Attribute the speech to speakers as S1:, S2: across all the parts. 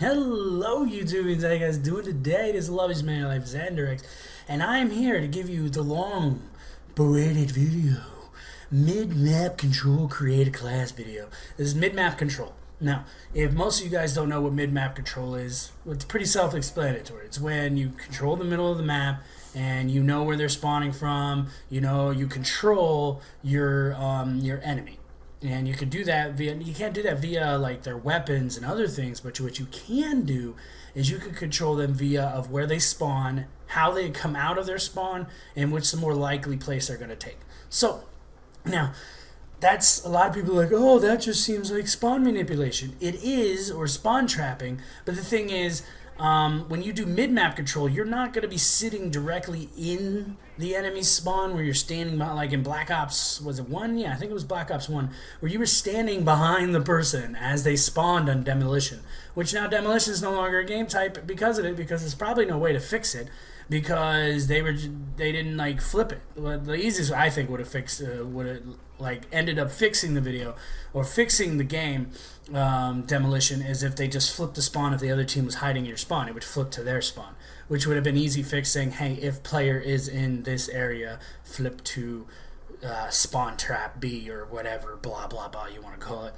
S1: Hello YouTubers, how you guys doing today? This is Love Man Life zannderx, and I am here to give you the long awaited video. Mid-map control create a class video. This is mid-map control. Now, if most of you guys don't know what mid-map control is, it's pretty self-explanatory. It's when you control the middle of the map and you know where they're spawning from, you control your enemy. And you can do that via, you can't do that via like their weapons and other things, but what you can do is you can control them via of where they spawn, how they come out of their spawn, and which the more likely place they're going to take. So, now, that's a lot of people are like, oh, that just seems like spawn manipulation. It is, or spawn trapping, but the thing is, when you do mid-map control, you're not going to be sitting directly in the enemy spawn where you're standing by, like in Black Ops, was it 1? Yeah, I think it was Black Ops 1, where you were standing behind the person as they spawned on Demolition, which now Demolition is no longer a game type because of it, because there's probably no way to fix it, because they didn't like flip it. The easiest I think would have fixed ended up fixing the video or fixing the game Demolition is if they just flipped the spawn. If the other team was hiding your spawn, it would flip to their spawn, which would have been easy fix, saying, hey, if player is in this area, flip to spawn trap B or whatever, blah blah blah you want to call it.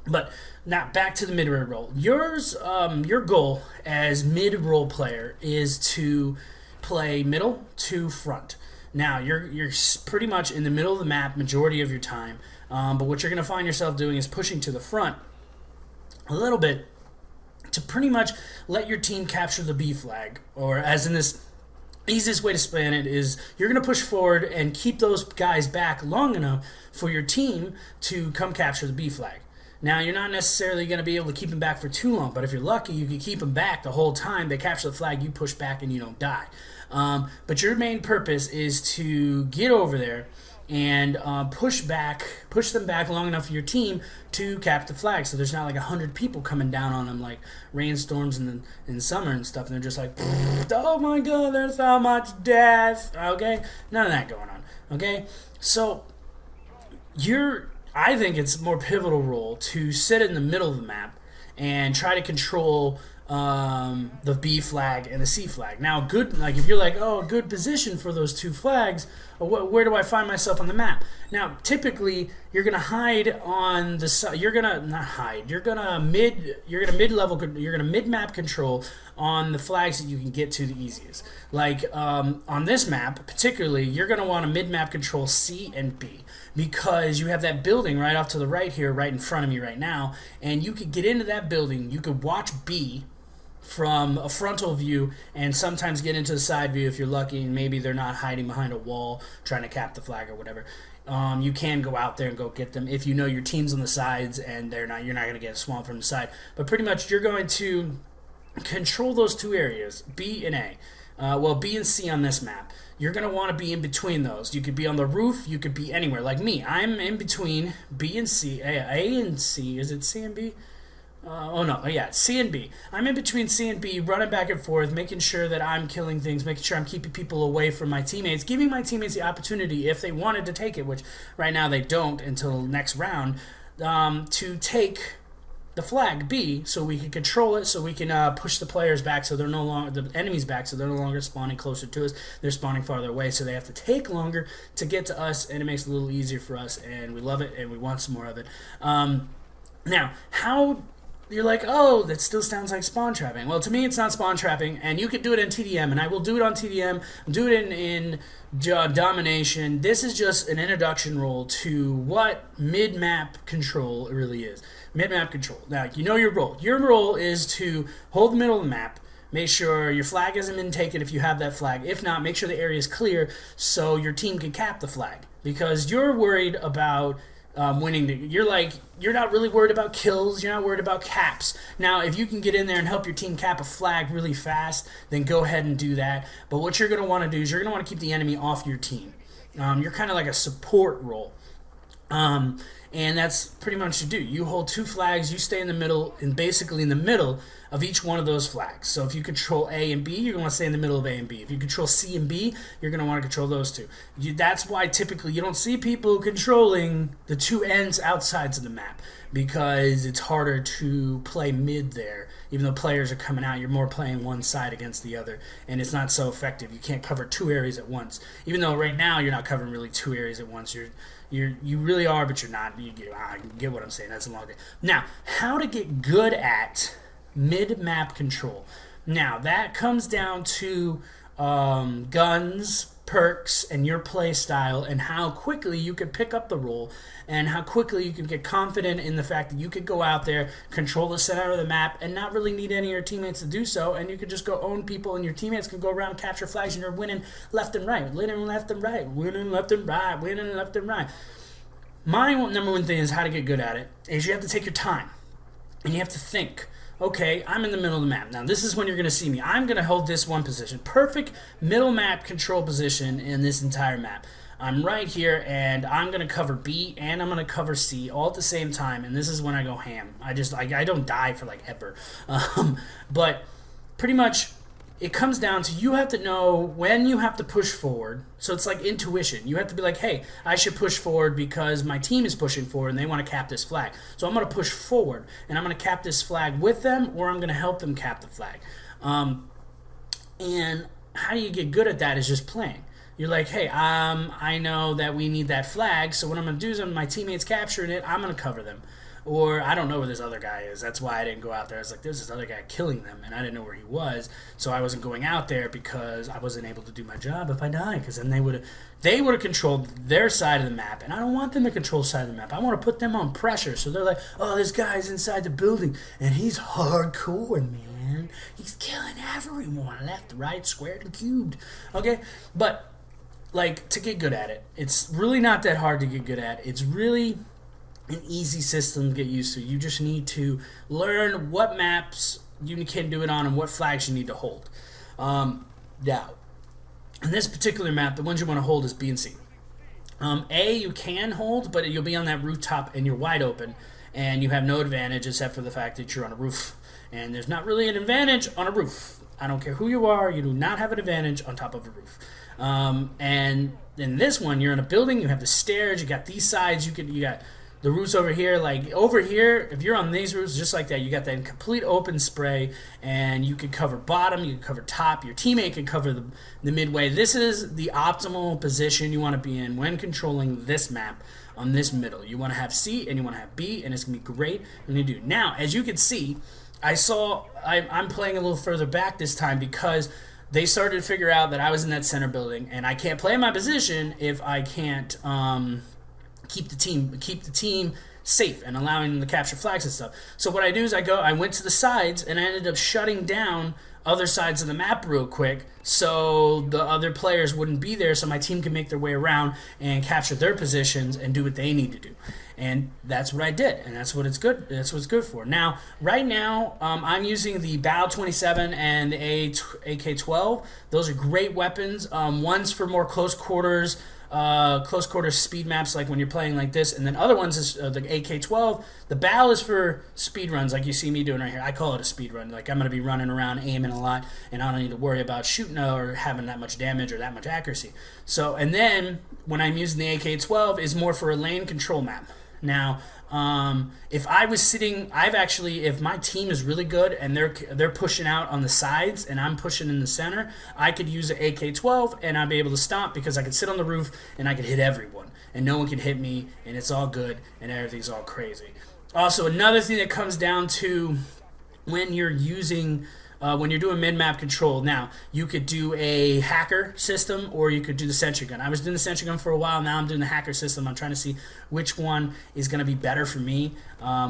S1: But now back to the mid-roll role. Your goal as mid-roll player is to play middle to front. Now you're pretty much in the middle of the map majority of your time, but what you're going to find yourself doing is pushing to the front a little bit to pretty much let your team capture the B flag, or as in this easiest way to explain it is you're going to push forward and keep those guys back long enough for your team to come capture the B flag. Now, you're not necessarily going to be able to keep them back for too long, but if you're lucky, you can keep them back the whole time. They capture the flag, you push back, and you don't die. But your main purpose is to get over there and push them back long enough for your team to cap the flag, so there's not like 100 people coming down on them like rainstorms in summer and stuff, and they're just like, oh my god, there's so much death. Okay? None of that going on. Okay? So, I think it's a more pivotal role to sit in the middle of the map and try to control the B flag and the C flag. Now, if you're like, oh, a good position for those two flags, where do I find myself on the map? Now, typically, you're gonna hide on the side. You're gonna not hide. You're gonna mid-map control on the flags that you can get to the easiest. Like on this map, particularly, you're gonna want to mid-map control C and B, because you have that building right off to the right here, right in front of me right now, and you could get into that building. You could watch B from a frontal view and sometimes get into the side view if you're lucky, and maybe they're not hiding behind a wall trying to cap the flag or whatever. You can go out there and go get them if you know your team's on the sides and you're not going to get swamped from the side. But pretty much you're going to control those two areas, B and A. B and C on this map. You're going to want to be in between those. You could be on the roof, you could be anywhere. Like me, I'm in between B and C, A and C. Is it C and B? C and B. I'm in between C and B, running back and forth, making sure that I'm killing things, making sure I'm keeping people away from my teammates, giving my teammates the opportunity, if they wanted to take it, which right now they don't until next round, to take the flag B, so we can control it, so we can push the players back, so they're no longer the enemies back, so they're no longer spawning closer to us. They're spawning farther away, so they have to take longer to get to us, and it makes it a little easier for us, and we love it, and we want some more of it. Now, how? You're like, oh, that still sounds like spawn trapping. Well, to me, it's not spawn trapping, and you could do it in TDM, and I will do it on TDM, do it in Domination. This is just an introduction role to what mid-map control really is. Mid-map control. Now, you know your role. Your role is to hold the middle of the map, make sure your flag hasn't been taken if you have that flag. If not, make sure the area is clear so your team can cap the flag, because you're worried about winning. You're not really worried about kills. You're not worried about caps. Now, if you can get in there and help your team cap a flag really fast, then go ahead and do that. But what you're going to want to do is you're going to want to keep the enemy off your team. You're kind of like a support role. And that's pretty much what you do. You hold two flags, you stay in the middle, and basically in the middle of each one of those flags. So if you control A and B, you're going to want to stay in the middle of A and B. If you control C and B, you're going to want to control those two. That's why typically you don't see people controlling the two ends outsides of the map, because it's harder to play mid there Even though players are coming out, you're more playing one side against the other, and it's not so effective. You can't cover two areas at once. Even though right now you're not covering really two areas at once. You really are, but you're not. You get what I'm saying. That's a long day. Now, how to get good at mid-map control. Now, that comes down to guns, perks, and your play style, and how quickly you can pick up the role, and how quickly you can get confident in the fact that you could go out there, control the center of the map, and not really need any of your teammates to do so, and you could just go own people, and your teammates can go around, capture flags, and you're winning left and right, winning left and right, winning left and right, winning left and right. My number one thing is how to get good at it, is you have to take your time, and you have to think. Okay, I'm in the middle of the map. Now, this is when you're going to see me. I'm going to hold this one position. Perfect middle map control position in this entire map. I'm right here, and I'm going to cover B, and I'm going to cover C all at the same time, and this is when I go ham. I don't die for, like, ever. But pretty much it comes down to you have to know when you have to push forward. So it's like intuition. You have to be like, hey, I should push forward because my team is pushing forward and they want to cap this flag. So I'm going to push forward and I'm going to cap this flag with them, or I'm going to help them cap the flag. And how do you get good at that is just playing. You're like, hey, I know that we need that flag, so what I'm going to do is when my teammates capturing it, I'm going to cover them. Or I don't know where this other guy is. That's why I didn't go out there. I was like, there's this other guy killing them, and I didn't know where he was. So I wasn't going out there because I wasn't able to do my job if I died. Because then they would have controlled their side of the map, and I don't want them to control side of the map. I want to put them on pressure. So they're like, oh, this guy's inside the building, and he's hardcore, man. He's killing everyone, left, right, squared, and cubed. Okay, but like to get good at it, it's really not that hard to get good at. It's really an easy system to get used to. You just need to learn what maps you can do it on and what flags you need to hold. Now, in this particular map, the ones you want to hold is B and C. A, you can hold, but you'll be on that rooftop and you're wide open, and you have no advantage except for the fact that you're on a roof. And there's not really an advantage on a roof. I don't care who you are, you do not have an advantage on top of a roof. And in this one, you're in a building, you have the stairs, you got these sides, you got the roofs over here. Like over here, if you're on these roofs just like that, you got that complete open spray, and you can cover bottom, you can cover top, your teammate can cover the midway. This is the optimal position you want to be in when controlling this map on this middle. You want to have C and you want to have B, and it's going to be great when you do. Now, as you can see, I'm playing a little further back this time because they started to figure out that I was in that center building, and I can't play my position if I can't keep the team safe and allowing them to capture flags and stuff. So what I do is I went to the sides, and I ended up shutting down other sides of the map real quick so the other players wouldn't be there, so my team can make their way around and capture their positions and do what they need to do. And that's what I did, and that's what it's good. That's what it's good for. Now, right now, I'm using the BAL 27 and the AK-12. Those are great weapons. One's for more close quarters speed maps, like when you're playing like this, and then other ones is the AK-12. The BAL is for speed runs, like you see me doing right here. I call it a speed run. Like I'm going to be running around, aiming a lot, and I don't need to worry about shooting or having that much damage or that much accuracy. So, and then when I'm using the AK-12 is more for a lane control map. Now, if I was sitting, if my team is really good and they're pushing out on the sides and I'm pushing in the center, I could use an AK-12 and I'd be able to stop because I could sit on the roof and I could hit everyone and no one can hit me and it's all good and everything's all crazy. Also, another thing that comes down to when you're using when you're doing mid-map control, now you could do a hacker system or you could do the sentry gun. I was doing the sentry gun for a while. Now I'm doing the hacker system. I'm trying to see which one is going to be better for me,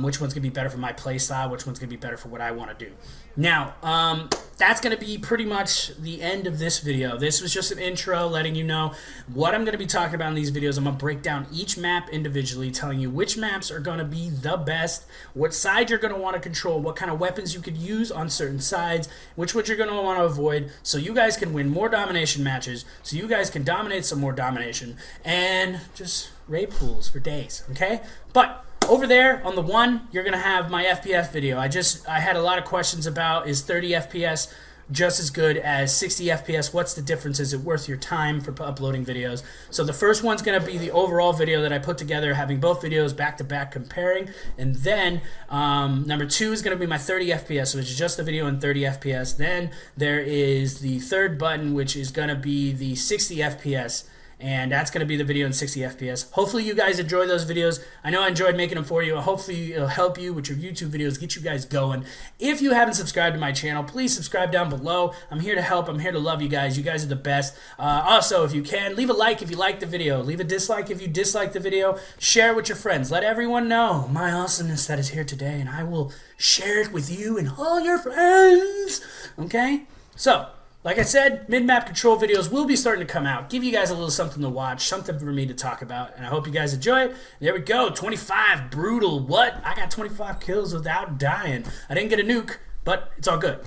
S1: which one's going to be better for my play style, which one's going to be better for what I want to do. Now, that's going to be pretty much the end of this video. This was just an intro letting you know what I'm going to be talking about in these videos. I'm going to break down each map individually, telling you which maps are going to be the best, what side you're going to want to control, what kind of weapons you could use on certain sides, which ones you're going to want to avoid, so you guys can win more domination matches, so you guys can dominate some more domination, and just raid pools for days, okay? But over there on the one, you're going to have my FPS video. I had a lot of questions about, is 30 FPS just as good as 60 FPS. What's the difference? Is it worth your time for uploading videos? So the first one's going to be the overall video that I put together, having both videos back to back comparing. And then number 2 is going to be my 30 FPS, which is just the video in 30 FPS. Then there is the third button, which is going to be the 60 FPS. And that's going to be the video in 60 FPS. Hopefully you guys enjoy those videos. I know I enjoyed making them for you. Hopefully it'll help you with your YouTube videos, get you guys going. If you haven't subscribed to my channel, please subscribe down below. I'm here to help. I'm here to love you guys. You guys are the best. Also, if you can, leave a like if you like the video. Leave a dislike if you dislike the video. Share it with your friends. Let everyone know my awesomeness that is here today, and I will share it with you and all your friends. Okay? So, like I said, mid-map control videos will be starting to come out. Give you guys a little something to watch, something for me to talk about, and I hope you guys enjoy it. There we go, 25, brutal. What? I got 25 kills without dying. I didn't get a nuke, but it's all good.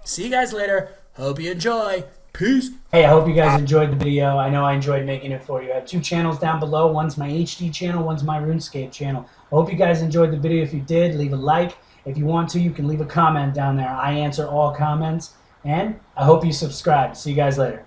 S1: See you guys later. Hope you enjoy. Peace. Hey, I hope you guys enjoyed the video. I know I enjoyed making it for you. I have 2 channels down below. One's my HD channel, one's my RuneScape channel. I hope you guys enjoyed the video. If you did, leave a like. If you want to, you can leave a comment down there. I answer all comments. And I hope you subscribe. See you guys later.